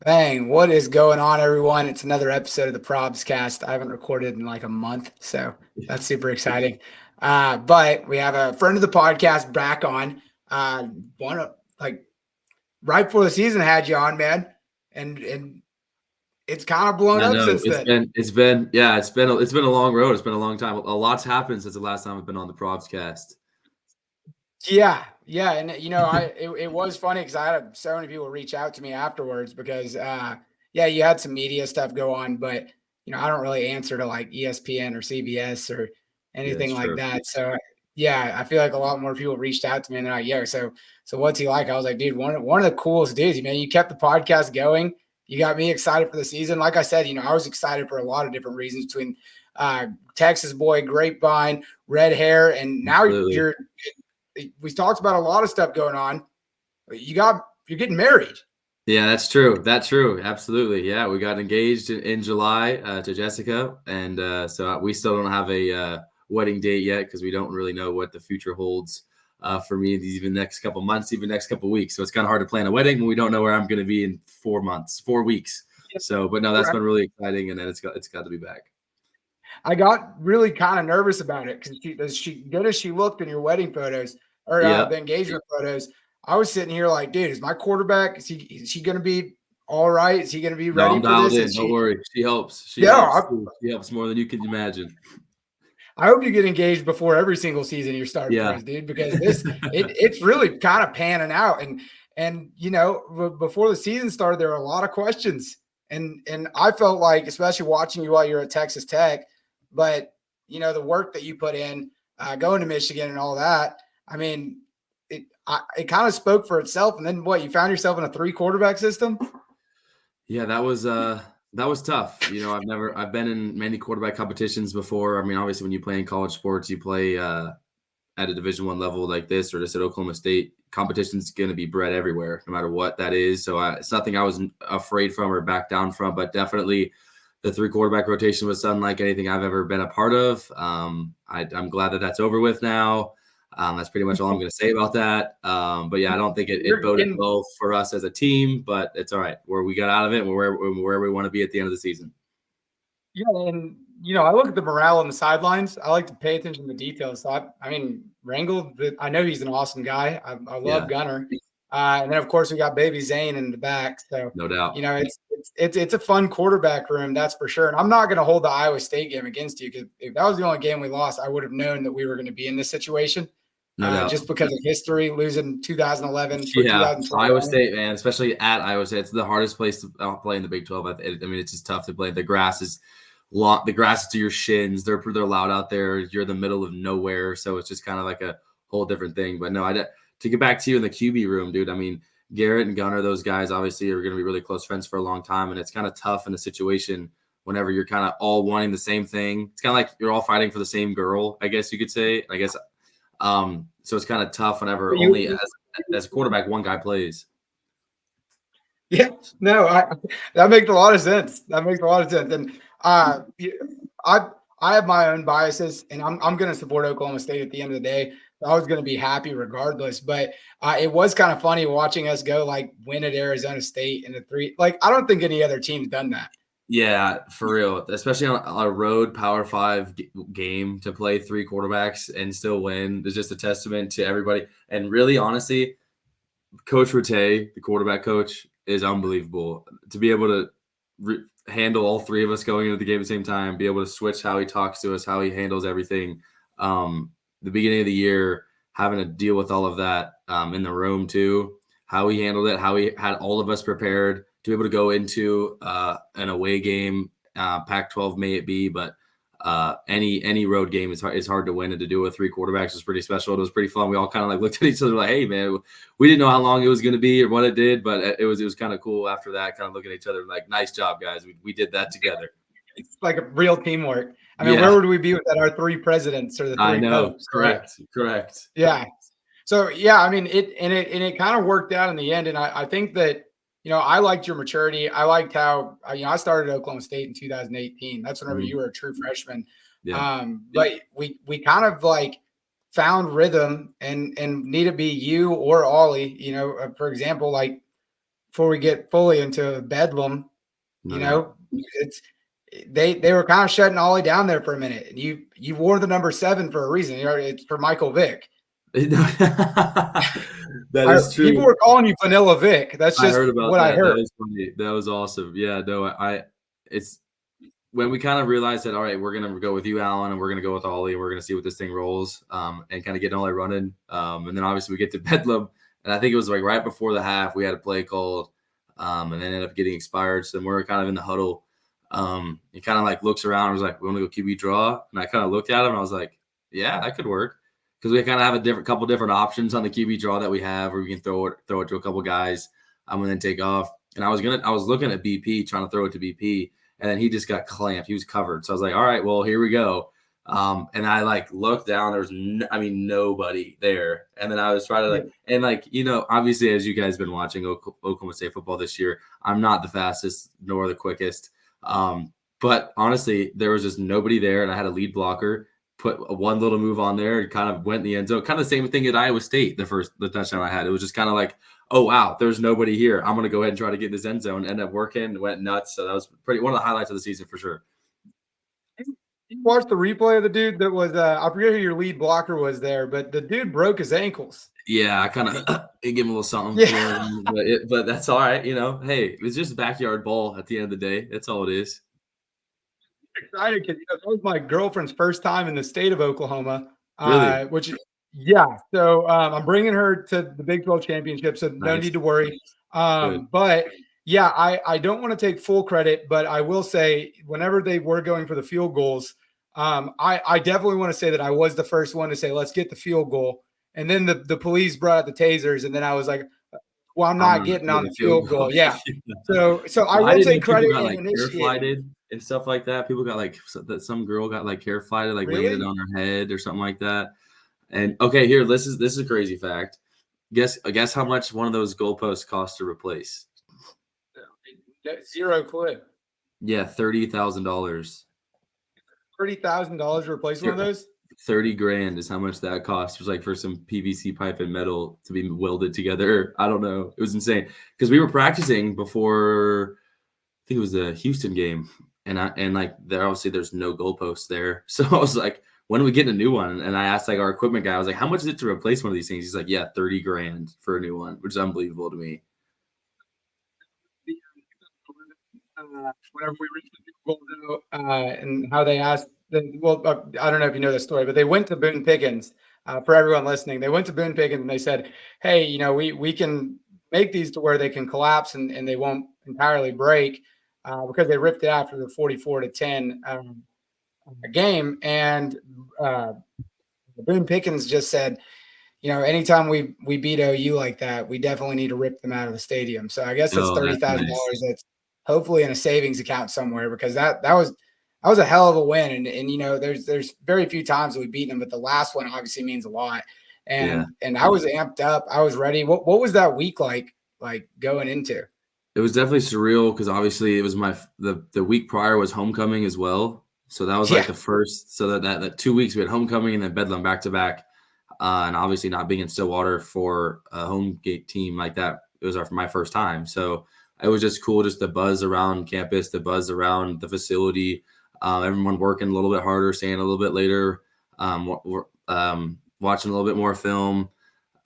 Bang, what is going on, everyone? It's another episode of the Probscast. I haven't recorded in like a month, so that's super exciting. But we have a friend of the podcast back on. One of like right before the season had you on, man, and it's kind of blown I up know since then. it's been a long road. It's been a long time. A lot's happened since the last time I've been on the Probscast. Yeah, and it was funny because I had so many people reach out to me afterwards because yeah, you had some media stuff go on, but I don't really answer to like ESPN or CBS or Yeah, it's anything like true. that. So yeah, I feel like a lot more people reached out to me and they're like, "Yo, so what's he like?" I was like, "Dude, one of the coolest dudes, man. You kept the podcast going. You got me excited for the season. Like I said, I was excited for a lot of different reasons between Texas boy, grapevine, red hair, and now Absolutely. we talked about a lot of stuff going on. You're getting married. Yeah, that's true. That's true. Absolutely. Yeah, we got engaged in July to Jessica, and so we still don't have a wedding date yet because we don't really know what the future holds for me these even next couple months, even next couple weeks. So it's kind of hard to plan a wedding when we don't know where I'm going to be in 4 months, 4 weeks. So, but no, that's Right. been really exciting, and then it's got to be back. I got really kind of nervous about it because she good as she looked in your wedding photos or Yeah. the engagement photos. I was sitting here like, dude, is my quarterback? Is he going to be all right? Is he going to be No, ready I'm for dialed this? in. Is Don't she? worry. She helps. She Yeah. helps too. She helps more than you can imagine. I hope you get engaged before every single season you're starting for Yeah. us, dude, because it's really kind of panning out. And before the season started, there were a lot of questions. And I felt like, especially watching you while you're at Texas Tech, but the work that you put in, going to Michigan and all that. I mean, it kind of spoke for itself. And then what, you found yourself in a three quarterback system? Yeah, that was tough. I've been in many quarterback competitions before. I mean, obviously when you play in college sports, you play at a Division 1 level like this or just at Oklahoma State, competition's going to be bred everywhere, no matter what that is. So it's nothing I was afraid from or back down from, but definitely the three quarterback rotation was unlike anything I've ever been a part of. I'm glad that that's over with now. That's pretty much all I'm going to say about that. But yeah, I don't think it You're boded getting well for us as a team, but it's all right. Where we got out of it, and we're where we want to be at the end of the season. Yeah, and I look at the morale on the sidelines. I like to pay attention to details. So I mean, Rangel, I know he's an awesome guy. I love Yeah, Gunner, and then of course we got Baby Zane in the back. So no doubt. it's a fun quarterback room, that's for sure. And I'm not going to hold the Iowa State game against you because if that was the only game we lost, I would have known that we were going to be in this situation, No doubt. just because of history, losing 2011 for Yeah, Iowa 2021. State, man, especially at Iowa State, it's the hardest place to play in the Big 12. I mean, it's just tough to play. The grass is long. The grass is to your shins. They're loud out there. You're in the middle of nowhere, so it's just kind of like a whole different thing. But no, to get back to you in the QB room, dude. I mean, Garrett and Gunnar, those guys obviously are going to be really close friends for a long time, and it's kind of tough in a situation whenever you're kind of all wanting the same thing. It's kind of like you're all fighting for the same girl, I guess you could say. I guess so it's kind of tough whenever only as a quarterback one guy plays. Yeah, no, that makes a lot of sense. That makes a lot of sense. And I I have my own biases, and I'm going to support Oklahoma State at the end of the day. I was going to be happy regardless, but it was kind of funny watching us go like win at Arizona State in the three. Like I don't think any other team's done that. Yeah, for real, especially on a road Power Five game to play three quarterbacks and still win is just a testament to everybody. And really, honestly, Coach Rattay, the quarterback coach, is unbelievable. To be able to handle all three of us going into the game at the same time, be able to switch how he talks to us, how he handles everything. The beginning of the year, having to deal with all of that in the room too, how he handled it, how he had all of us prepared to be able to go into an away game, Pac-12 may it be, but any road game is hard to win, and to do it with three quarterbacks was pretty special. It was pretty fun. We all kind of like looked at each other like, "Hey, man, we didn't know how long it was going to be or what it did, but it was kind of cool after that. Kind of looking at each other like, nice job, guys. We did that together." It's like a real teamwork. I mean, where Yeah, would we be without our three presidents or the I three know. popes, right? Correct. Yeah. So yeah, I mean it kind of worked out in the end. And I think that, I liked your maturity. I liked how I started at Oklahoma State in 2018. That's whenever Mhm. you were a true freshman. Yeah, But we kind of like found rhythm and need to be you or Ollie, for example, like before we get fully into Bedlam, No you doubt. know, it's they were kind of shutting Ollie down there for a minute. And you wore the number 7 for a reason. You know, it's for Michael Vick. That is People true. were calling you Vanilla Vick. That's I just heard about what I that. heard. That is funny. That was awesome. Yeah, no, it's when we kind of realized that, all right, we're gonna go with you, Alan, and we're gonna go with Ollie, and we're gonna see what this thing rolls, and kind of get Ollie running. And then obviously we get to Bedlam, and I think it was like right before the half, we had a play called, and then ended up getting expired. So then we're kind of in the huddle. He kind of like looks around and was like, "We want to go QB draw," and I kind of looked at him and I was like, "Yeah, that could work." Because we kind of have a couple different options on the QB draw that we have, where we can throw it to a couple guys, and then take off. And I was looking at BP, trying to throw it to BP, and then he just got clamped. He was covered. So I was like, all right, well, here we go. And I like looked down. There was, nobody there. And then I was trying to obviously, as you guys been watching Oklahoma State football this year, I'm not the fastest nor the quickest. But honestly, there was just nobody there, and I had a lead blocker. Put one little move on there and kind of went in the end zone. Kind of the same thing at Iowa State, the touchdown I had. It was just kind of like, oh, wow, there's nobody here. I'm going to go ahead and try to get in this end zone. Ended up working, went nuts. So that was one of the highlights of the season for sure. You watched the replay of the dude that was, I forget who your lead blocker was there, but the dude broke his ankles. Yeah, I kind of give him a little something, Yeah. but that's all right. Hey, it's just backyard ball at the end of the day. That's all it is. Excited because that was my girlfriend's first time in the state of Oklahoma. Really? Which yeah. So I'm bringing her to the Big 12 championship, so no Nice. need to worry. Good. But yeah, I don't want to take full credit, but I will say whenever they were going for the field goals, I definitely want to say that I was the first one to say, let's get the field goal. And then the police brought out the tasers, and then I was like, well, I'm not getting on the field goal. Yeah. So I Well, I will didn't take know people credit got in like hair initiating. flighted and stuff like that. People got like that. Some girl got like hair flighted, like landed Really? on her head or something like that. And okay, here, this is a crazy fact. Guess how much one of those goalposts cost to replace? Zero clue. Yeah, $30,000. $30,000 to replace one of those? 30 grand is how much that cost. It was like for some PVC pipe and metal to be welded together. I don't know. It was insane because we were practicing before. I think it was the Houston game, and like there obviously there's no goalposts there. So I was like, when are we getting a new one? And I asked like our equipment guy, I was like, how much is it to replace one of these things? He's like, yeah, 30 grand for a new one, which is unbelievable to me. Whenever we reached the Super Bowl, and how they asked, I don't know if you know the story, but they went to Boone Pickens. For everyone listening, they went to Boone Pickens and they said, "Hey, we can make these to where they can collapse and they won't entirely break because they ripped it after the 44-10 game." And Boone Pickens just said, anytime we beat OU like that, we definitely need to rip them out of the stadium. So I guess it's Oh, that's nice. $30,000 that's hopefully in a savings account somewhere, because that was a hell of a win. And there's very few times that we've beaten them, but the last one obviously means a lot. Yeah. And I was amped up. I was ready. What was that week like going into? It was definitely surreal because obviously it was the week prior was homecoming as well. So that was like Yeah. the first. So that 2 weeks we had homecoming and then Bedlam back to back, and obviously not being in Stillwater for a home gate team like that, it was my first time. So it was just cool, just the buzz around campus, the buzz around the facility, everyone working a little bit harder, staying a little bit later, watching a little bit more film.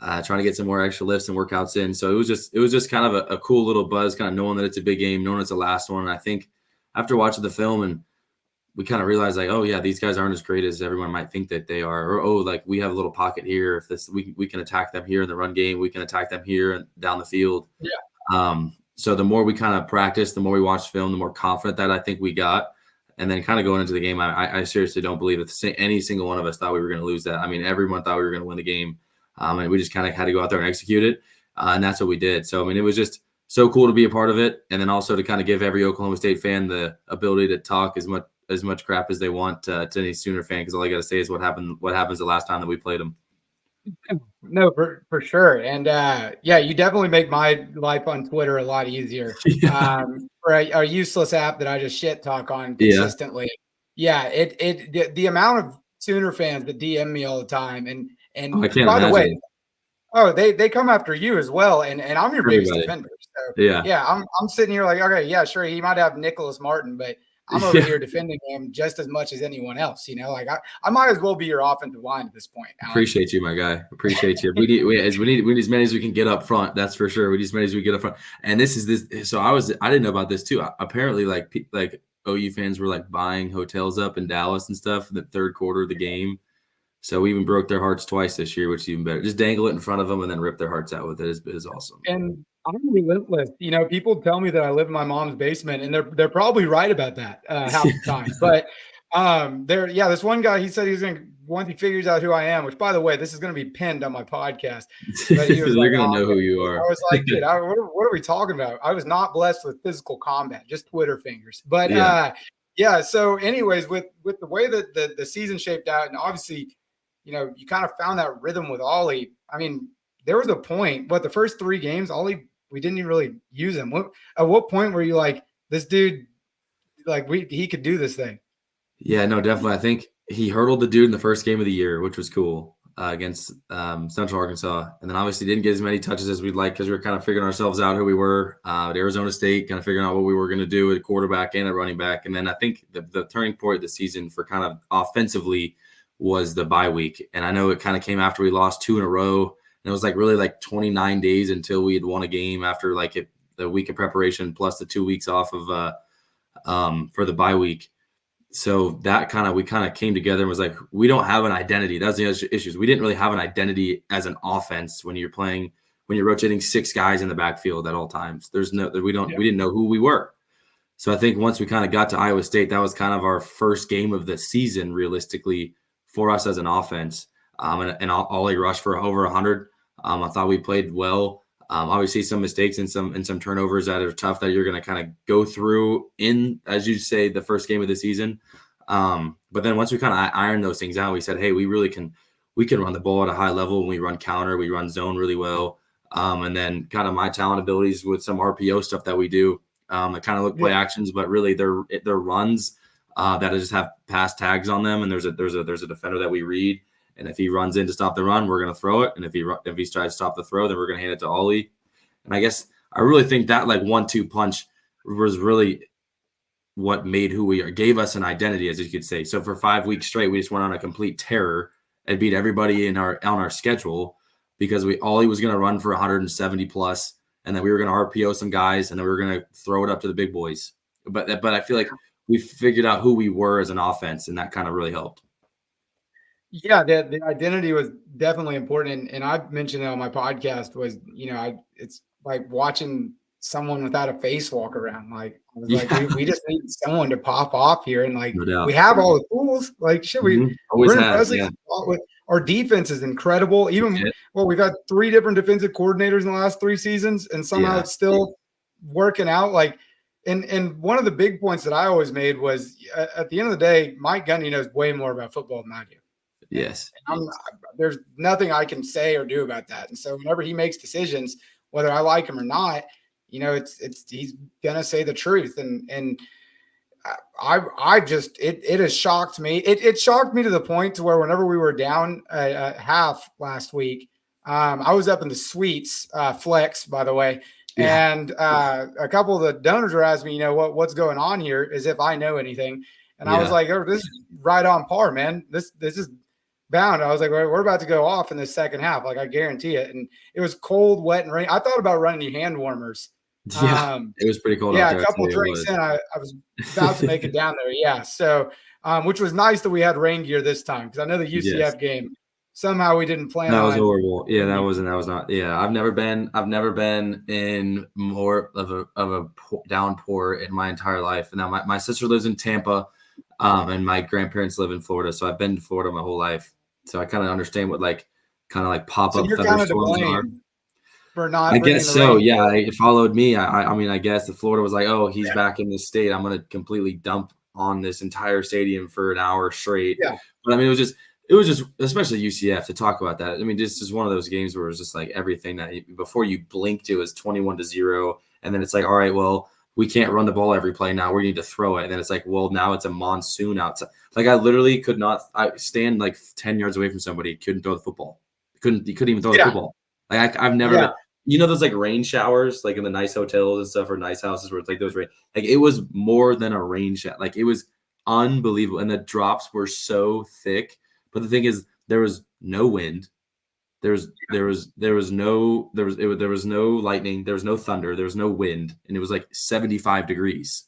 Trying to get some more extra lifts and workouts in. So it was just kind of a cool little buzz, kind of knowing that it's a big game, knowing it's the last one. And I think after watching the film and we kind of realized like, oh yeah, these guys aren't as great as everyone might think that they are. Or, oh, like we have a little pocket here. If we can attack them here in the run game, we can attack them here and down the field. Yeah. So the more we kind of practiced, the more we watched film, the more confident that I think we got. And then kind of going into the game, I seriously don't believe that any single one of us thought we were going to lose that. I mean, everyone thought we were going to win the game. And we just kind of had to go out there and execute it. And that's what we did. So, I mean, it was just so cool to be a part of it. And then also to kind of give every Oklahoma State fan the ability to talk as much crap as they want to any Sooner fan. Because all I got to say is what happens the last time that we played them. No, for sure. And yeah, you definitely make my life on Twitter a lot easier. Yeah. For a useless app that I just shit talk on Yeah. consistently. Yeah, the amount of Sooner fans that DM me all the time, and I can't by the way, imagine. they come after you as well, and I'm your biggest Everybody. defender. So Yeah. yeah, I'm sitting here like, okay, yeah, sure, he might have Nicholas Martin, but I'm over Yeah. here defending him just as much as anyone else. Like I might as well be your offensive line at this point, Alex. Appreciate you, my guy. Appreciate you. We need as many as we can get up front. That's for sure. We need as many as we get up front. And this is this. So I didn't know about this too. Apparently, like OU fans were like buying hotels up in Dallas and stuff in the third quarter of the game. So we even broke their hearts twice this year, which is even better. Just dangle it in front of them and then rip their hearts out with it is awesome. And I'm relentless. People tell me that I live in my mom's basement, and they're probably right about that half the time. But this one guy, he said he's gonna once he figures out who I am. Which, by the way, this is gonna be pinned on my podcast. But he was like, They're gonna "Oh, know who okay." you I are. was like, "Dude, what are we talking about?" I was not blessed with physical combat, just Twitter fingers. But Yeah. yeah. So, anyways, with the way that the season shaped out, and obviously, you kind of found that rhythm with Ollie. I mean, there was a point, but the first 3 games, Ollie, we didn't even really use him. At what point were you like, this dude, like he could do this thing? Yeah, no, definitely. I think he hurdled the dude in the first game of the year, which was cool against Central Arkansas, and then obviously didn't get as many touches as we'd like because we were kind of figuring ourselves out who we were at Arizona State, kind of figuring out what we were going to do at quarterback and at running back. And then I think the turning point of the season for kind of offensively was the bye week, and I know it kind of came after we lost 2 in a row, and it was like really like 29 days until we had won a game after like the week of preparation plus the 2 weeks off of for the bye week. So that we kind of came together and was like, we don't have an identity. That's the other issues. We didn't really have an identity as an offense when you're rotating 6 guys in the backfield at all times. We didn't know who we were. So I think once we kind of got to Iowa State, that was kind of our first game of the season, realistically, for us as an offense. And Ollie rushed for over 100. I thought we played well. Obviously, some mistakes and some turnovers that are tough that you're going to kind of go through in, as you say, the first game of the season. But then once we kind of ironed those things out, we said, hey, we can run the ball at a high level when we run counter, we run zone really well. And then kind of my talent abilities with some RPO stuff that we do. That kind of look play actions, but really they're runs that just have pass tags on them. And there's a defender that we read. And if he runs in to stop the run, we're going to throw it. And if he tries to stop the throw, then we're going to hand it to Ollie. And I really think that like 1-2 punch was really what made who we are, gave us an identity, as you could say. So for 5 weeks straight, we just went on a complete terror and beat everybody on our schedule because Ollie was going to run for 170 plus, and then we were going to RPO some guys, and then we were going to throw it up to the big boys. But I feel like we figured out who we were as an offense, and that kind of really helped. Yeah, the identity was definitely important, and I've mentioned it on my podcast. Was it's like watching someone without a face walk around. Like I was like, we just need someone to pop off here, and like No doubt. we have all the tools. Like shit, Always we're have. impressive. Yeah. Our defense is incredible. We've got 3 different defensive coordinators in the last 3 seasons, and somehow it's still working out. Like, and one of the big points that I always made was at the end of the day, Mike Gundy knows way more about football than I do. Yes. And there's nothing I can say or do about that. And so whenever he makes decisions, whether I like him or not, he's gonna say the truth. And I just it has shocked me. It shocked me to the point to where whenever we were down at half last week, I was up in the suites, flex, by the way. Yeah. And a couple of the donors were asking me, what's going on here, as if I know anything. And I was like, oh, this is right on par, man. This is bound. I was like, we're about to go off in the second half. Like, I guarantee it. And it was cold, wet, and rain. I thought about running you hand warmers. Yeah. It was pretty cold out there. A couple drinks in, I was about to make it down there. Yeah. So, which was nice that we had rain gear this time, because I know the UCF game, somehow we didn't plan on. That was horrible. Yeah, that was not. Yeah, I've never been in more of a downpour in my entire life. And now my sister lives in Tampa, and my grandparents live in Florida, so I've been to Florida my whole life. So I kind of understand what pop up thunderstorms are. For not, I guess so. Yeah, it followed me. I mean, I guess if Florida was like, oh, he's back in this state, I'm going to completely dump on this entire stadium for an hour straight. Yeah. But I mean, it was just, especially UCF, to talk about that. I mean, this is one of those games where it was just like everything that before you blinked, it was 21-0. And then it's like, all right, well, we can't run the ball every play now. We need to throw it. And then it's like, well, now it's a monsoon outside. Like, I literally could not stand like 10 yards away from somebody, couldn't throw the football. You couldn't even throw the football. Like, I've never been. you know those like rain showers like in the nice hotels and stuff or nice houses where it's like those rain, like it was more than a rain shower. Like it was unbelievable. And the drops were so thick. But the thing is, there was no wind. There was no lightning. There was no thunder. There was no wind, and it was like 75 degrees.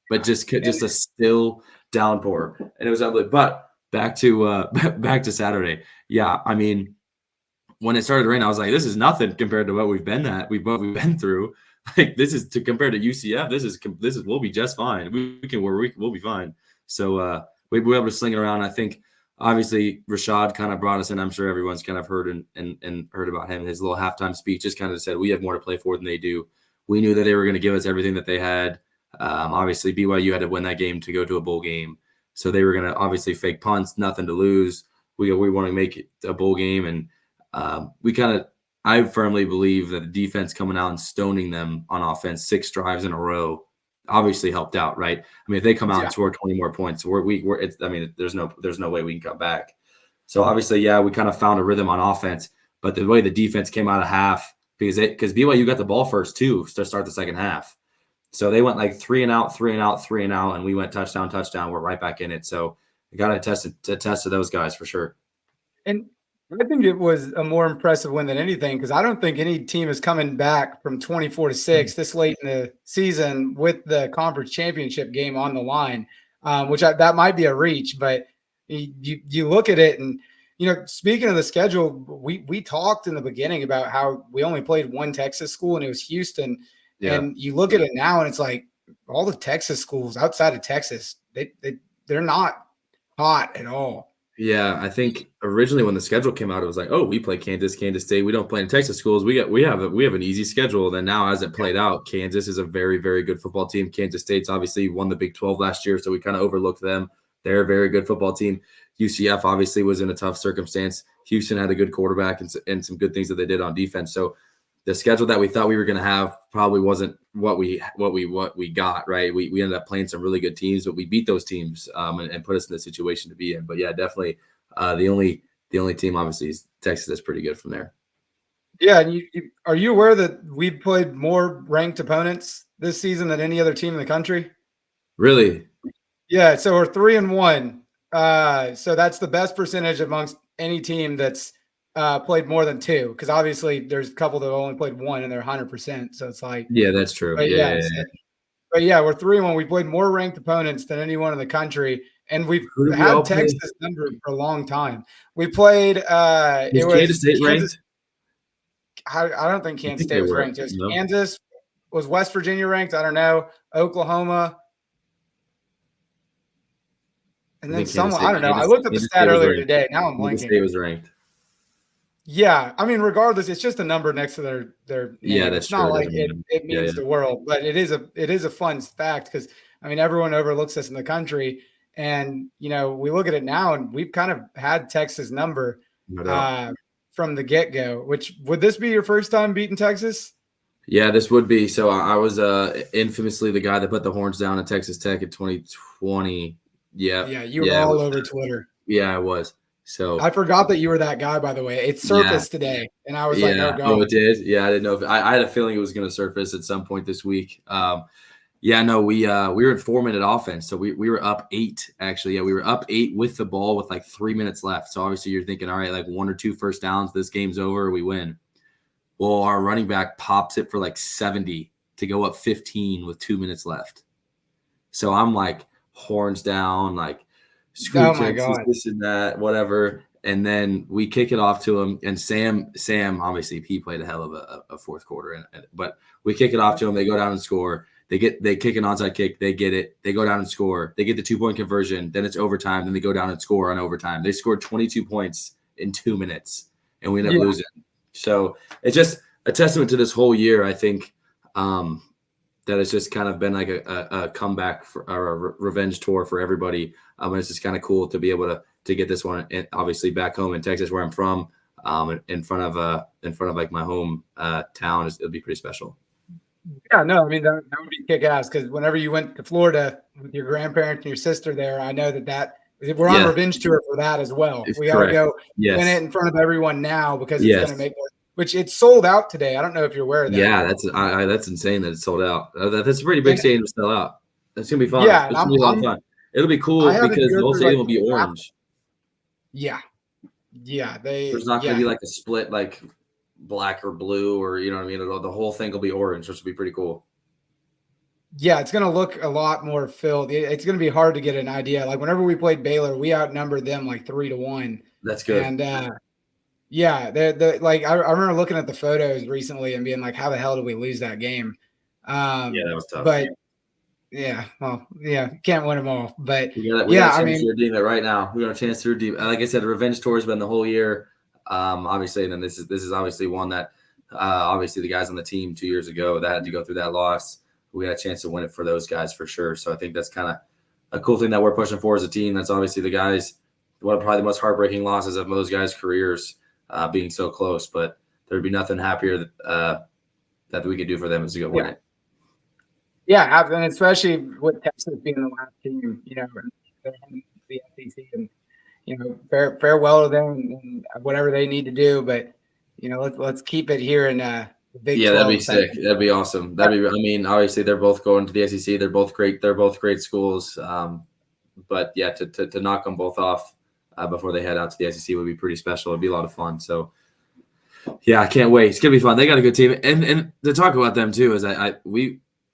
But just a still downpour, and it was ugly. But back to back to Saturday. Yeah, I mean, when it started to rain, I was like, this is nothing compared to what we've been through. Like this is to compare to UCF. This is we'll be just fine. We'll be fine. So we were able to sling it around. I think obviously Rashad kind of brought us in. I'm sure everyone's kind of heard and heard about him. His little halftime speech just kind of said we have more to play for than they do. We knew that they were going to give us everything that they had. Obviously BYU had to win that game to go to a bowl game. So they were going to obviously fake punts, nothing to lose. We want to make it a bowl game. And I firmly believe that the defense coming out and stoning them on offense 6 drives in a row obviously helped out, right? I mean, if they come out and score 20 more points, there's no way we can come back. So obviously, yeah, we kind of found a rhythm on offense, but the way the defense came out of half, because BYU got the ball first too to start the second half. So they went like 3 and out, and we went touchdown. We're right back in it. So we got to test to those guys for sure. And I think it was a more impressive win than anything because I don't think any team is coming back from 24-6 this late in the season with the conference championship game on the line, that might be a reach. But you look at it, and speaking of the schedule, we talked in the beginning about how we only played one Texas school, and it was Houston. Yeah. And you look at it now, and it's like all the Texas schools outside of Texas, they're not hot at all. Yeah, I think originally when the schedule came out, it was like, oh, we play Kansas State. We don't play in Texas schools. We have an easy schedule. Then now, as it played out, Kansas is a very, very good football team. Kansas State's obviously won the Big 12 last year, so we kind of overlooked them. They're a very good football team. UCF obviously was in a tough circumstance. Houston had a good quarterback and some good things that they did on defense. So the schedule that we thought we were going to have probably wasn't what we got, right? We ended up playing some really good teams, but we beat those teams and put us in the situation to be in. But yeah, definitely the only team obviously is Texas. That's pretty good from there. Yeah, and are you aware that we've played more ranked opponents this season than any other team in the country? Really? Yeah, so we're 3-1. So that's the best percentage amongst any team that's played more than 2, because obviously there's a couple that have only played 1 and they're 100%. So it's like, yeah, that's true. But yeah. But yeah, we're 3-1. We played more ranked opponents than anyone in the country, and we've had Texas number for a long time. We played. It was Kansas State ranked. I don't think Kansas State was ranked. No. Kansas was West Virginia ranked. I don't know. Oklahoma. And then someone, I don't know. I looked at the stat earlier today. Now I'm blanking. Kansas State was ranked. Yeah, I mean, regardless, it's just a number next to their name. Yeah, that's it's not like it means the world, but it is a fun fact because I mean everyone overlooks us in the country, and we look at it now, and we've kind of had Texas number from the get-go. Which would this be your first time beating Texas? Yeah, this would be. So I was infamously the guy that put the horns down at Texas Tech in 2020. Yeah, you were all over Twitter. Yeah, I was. So I forgot that you were that guy, by the way. It surfaced today, and I was like, "No, go." Oh, it did? Yeah, I didn't know. I had a feeling it was going to surface at some point this week. We were in 4-minute offense, so we were up 8. Actually, yeah, we were up 8 with the ball with like 3 minutes left. So obviously, you're thinking, all right, like 1 or 2 first downs, this game's over, we win. Well, our running back pops it for like 70 to go up 15 with 2 minutes left. So I'm like horns down, like. Screw Texas, this and that, whatever. And then we kick it off to him. And Sam, obviously, he played a hell of a fourth quarter. But we kick it off to him. They go down and score. They kick an onside kick. They get it. They go down and score. They get the 2-point conversion. Then it's overtime. Then they go down and score on overtime. They scored 22 points in 2 minutes, and we end up losing. So it's just a testament to this whole year, I think, that it's just kind of been like a comeback or a revenge tour for everybody. And it's just kind of cool to be able to get this one, obviously back home in Texas, where I'm from, in front of like my home town. It'll be pretty special. Yeah, no, I mean that would be kick ass because whenever you went to Florida with your grandparents and your sister there, I know that we're on revenge tour for that as well. We got to go win it in front of everyone now because it's going to make which it's sold out today. I don't know if you're aware of that. Yeah, that's insane that it's sold out. That's a pretty big And stadium to sell out. That's gonna be fun. yeah, and It's gonna be a lot of fun. It'll be I cool haven't because the go whole through stadium like will be the orange. yeah, yeah, There's not gonna be like a split like black or blue or you know what I mean. The whole thing will be orange, which will be pretty cool. yeah, it's gonna look a lot more filled. It's gonna be hard to get an idea. Like whenever we played Baylor, we outnumbered them like 3-1, That's good. and yeah, the like I remember looking at the photos recently and being like, how the hell did we lose that game? Yeah, that was tough. But yeah, well, yeah, can't win them all. But we got yeah, a chance to redeem it right now. We got a chance to redeem. Like I said, the revenge tour has been the whole year. Obviously, and then this is obviously one that obviously the guys on the team 2 years ago that had to go through that loss. We got a chance to win it for those guys for sure. So I think that's kind of a cool thing that we're pushing for as a team. That's obviously the guys. One of probably the most heartbreaking losses of those guys' careers, being so close. But there'd be nothing happier that we could do for them is to go win it. Yeah, and especially with Texas being the last team, you know, the SEC, and you know, farewell to them and whatever they need to do. But you know, let's keep it here in the Big 12. That'd be sick. That'd be awesome. I mean, obviously they're both going to the SEC. They're both great. They're both great schools. But yeah, to knock them both off before they head out to the SEC would be pretty special. It'd be a lot of fun. So yeah, I can't wait. It's gonna be fun. They got a good team, and to talk about them too is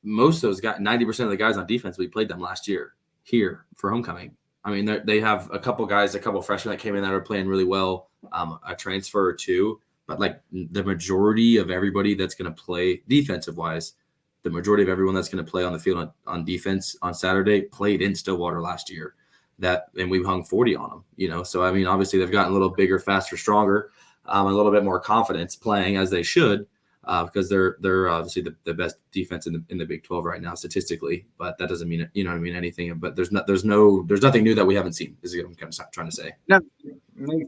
most of those guys, 90% of the guys on defense, we played them last year here for homecoming. I mean, they have a couple guys, a couple freshmen that came in that are playing really well, a transfer or two, but like the majority of everybody that's going to play defensive wise, the majority of everyone that's going to play on the field on defense on Saturday played in Stillwater last year. And we hung 40 on them, you know. So I mean, obviously they've gotten a little bigger, faster, stronger, a little bit more confidence playing as they should. Because they're obviously the best defense in the Big 12 right now statistically, but that doesn't mean anything. But there's nothing new that we haven't seen. Is what I'm kind of trying to say. No, I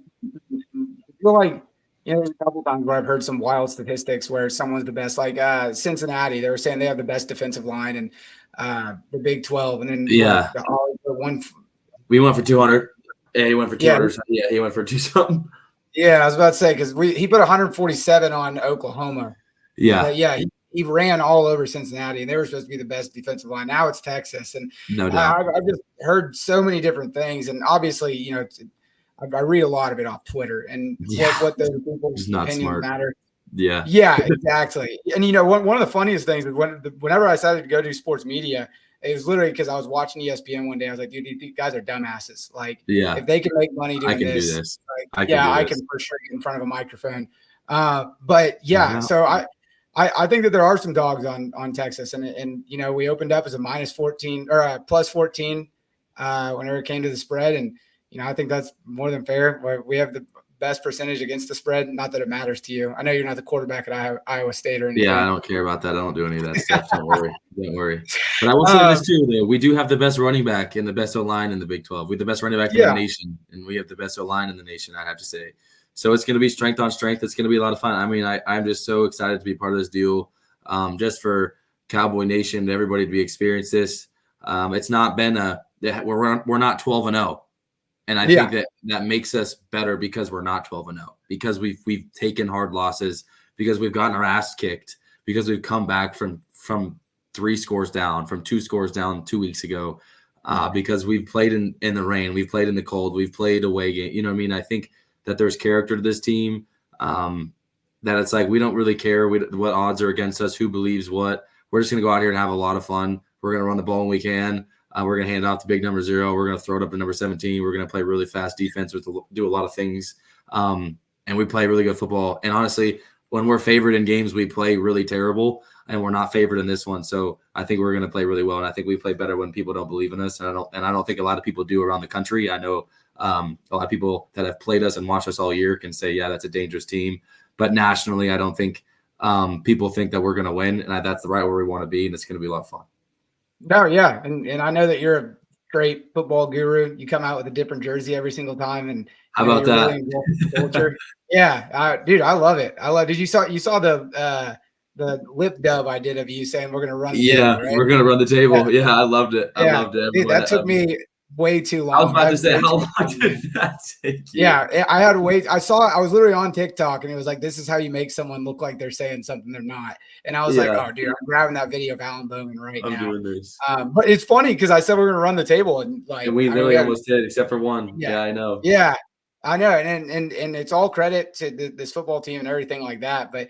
feel like there's a couple times where I've heard some wild statistics where someone's the best. Like Cincinnati, they were saying they have the best defensive line in the Big 12, and then we went for 200. Yeah, he went for 200. Yeah, he went for 2 something. Yeah, I was about to say because he put 147 on Oklahoma. Yeah. Yeah, he ran all over Cincinnati, and they were supposed to be the best defensive line. Now it's Texas, and no doubt. I've just heard so many different things, and obviously, you know, I read a lot of it off Twitter, and what those people's opinions matter. Yeah, exactly. And you know, one of the funniest things is whenever I decided to go do sports media, it was literally because I was watching ESPN one day. I was like, dude, these guys are dumbasses. Like, if they can make money doing this, like, I can for sure get in front of a microphone. But yeah, so I think that there are some dogs on Texas, and you know, we opened up as a -14 or a +14 whenever it came to the spread, and you know, I think that's more than fair. We have the best percentage against the spread. Not that it matters to you. I know you're not the quarterback at Iowa State or anything. Yeah, I don't care about that. I don't do any of that stuff. Don't worry. But I will say this too, though. We do have the best running back and the best O-line in the Big 12. We have the best running back in the nation, and we have the best O-line in the nation, I have to say. So it's going to be strength on strength. It's going to be a lot of fun. I mean, I'm just so excited to be part of this deal, just for Cowboy Nation, everybody to be experience this. It's not been we're not 12-0. And I think that makes us better because we're not 12-0, because we've taken hard losses, because we've gotten our ass kicked, because we've come back from 3 scores down, from 2 scores down 2 weeks ago, because we've played in the rain, we've played in the cold, we've played away game. You know what I mean? I think that there's character to this team, that it's like we don't really care what odds are against us, who believes what. We're just going to go out here and have a lot of fun. We're going to run the ball when we can. We're going to hand it off to big number 0. We're going to throw it up to number 17. We're going to play really fast defense, do a lot of things. And we play really good football. And honestly, when we're favored in games, we play really terrible, and we're not favored in this one. So I think we're going to play really well. And I think we play better when people don't believe in us. And I don't think a lot of people do around the country. I know a lot of people that have played us and watched us all year can say, yeah, that's a dangerous team. But nationally, I don't think people think that we're going to win. And that's the right where we want to be. And it's going to be a lot of fun. No, yeah, and I know that you're a great football guru. You come out with a different jersey every single time, and how about that? Really involved in the culture. Yeah, dude, I love it. Did you saw the lip dub I did of you saying we're gonna run the table, right? We're gonna run the table. Yeah, I loved it. I loved it. Dude, that took me way too I was long. about I to had say, way how too long much time. did that take you? Yeah, I had to wait. I was literally on TikTok and it was like, this is how you make someone look like they're saying something they're not. And I was like, Yeah, oh, dude, I'm grabbing that video of Alan Bowman right I'm now. doing this. But it's funny because I said we are going to run the table and And like, we I mean, we literally had, almost did, except for one. yeah, Yeah, I know. yeah, I know. And it's all credit to this football team and everything like that. But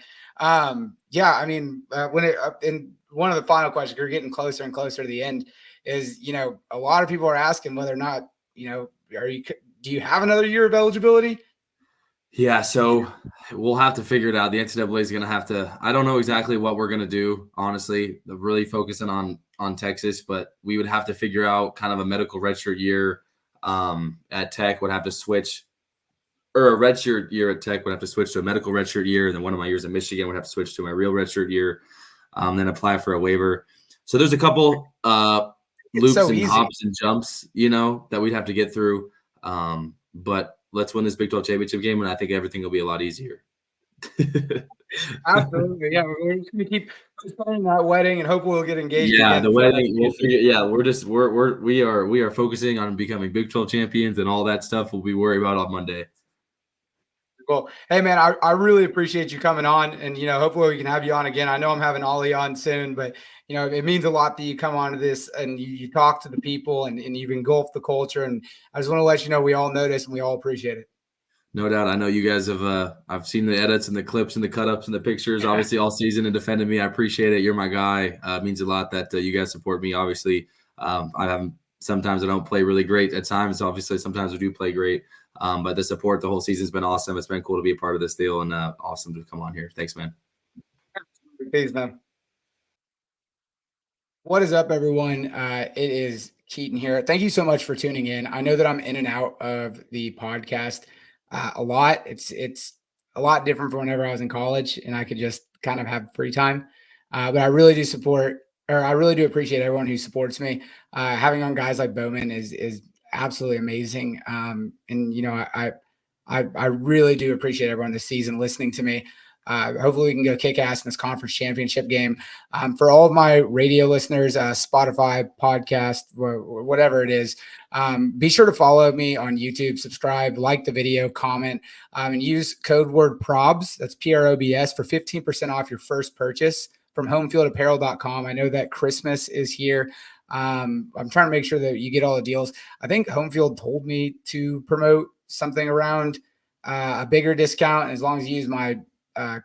yeah, I mean, and one of the final questions, you're getting closer and closer to the end is, a lot of people are asking whether or not, do you have another year of eligibility? Yeah, so we'll have to figure it out. The NCAA is going to have to. I don't know exactly what we're going to do. Honestly, really focusing on Texas, but we would have to figure out kind of a medical redshirt year at Tech. Would have to switch, or a redshirt year at Tech would have to switch to a medical redshirt year, and then one of my years at Michigan would have to switch to my real redshirt year, then apply for a waiver. So there's a couple It's loops so and easy. hops and jumps, that we'd have to get through. But let's win this Big 12 championship game, and I think everything will be a lot easier. Absolutely. Yeah. We're just going to keep planning that wedding and hope we'll get engaged Yeah, again the before that wedding, we'll figure. Yeah, we are focusing on becoming Big 12 champions, and all that stuff we'll be worried about on Monday. Cool. Hey man, I really appreciate you coming on, and hopefully we can have you on again. I know I'm having Ollie on soon, but it means a lot that you come onto this and you talk to the people and you've engulfed the culture. And I just want to let you know we all notice and we all appreciate it. No doubt. I know you guys have. I've seen the edits and the clips and the cut ups and the pictures, obviously all season, and defended me. I appreciate it. You're my guy. It means a lot that you guys support me. Obviously, I haven't. Sometimes I don't play really great at times. Obviously, sometimes I do play great. But the support the whole season's been awesome. It's been cool to be a part of this deal, and awesome to come on here. Thanks, man. Peace, man. What is up, everyone? It is Keaton here. Thank you so much for tuning in. I know that I'm in and out of the podcast a lot. It's a lot different from whenever I was in college and I could just kind of have free time. But I really do support, or I really do appreciate everyone who supports me. Having on guys like Bowman is absolutely amazing. And I really do appreciate everyone this season listening to me. Hopefully, we can go kick ass in this conference championship game. For all of my radio listeners, Spotify, podcast, whatever it is, be sure to follow me on YouTube, subscribe, like the video, comment, and use code word PROBS. That's PROBS for 15% off your first purchase from homefieldapparel.com. I know that Christmas is here. I'm trying to make sure that you get all the deals. I think Homefield told me to promote something around a bigger discount. As long as you use my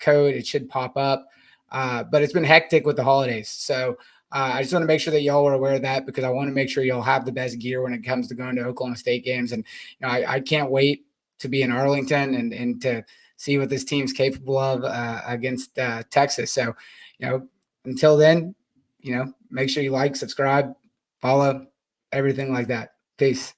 code, it should pop up. But it's been hectic with the holidays. So I just want to make sure that y'all are aware of that because I want to make sure y'all have the best gear when it comes to going to Oklahoma State games. And I can't wait to be in Arlington and to see what this team's capable of against Texas. So, until then, make sure you like, subscribe, follow, everything like that. Peace.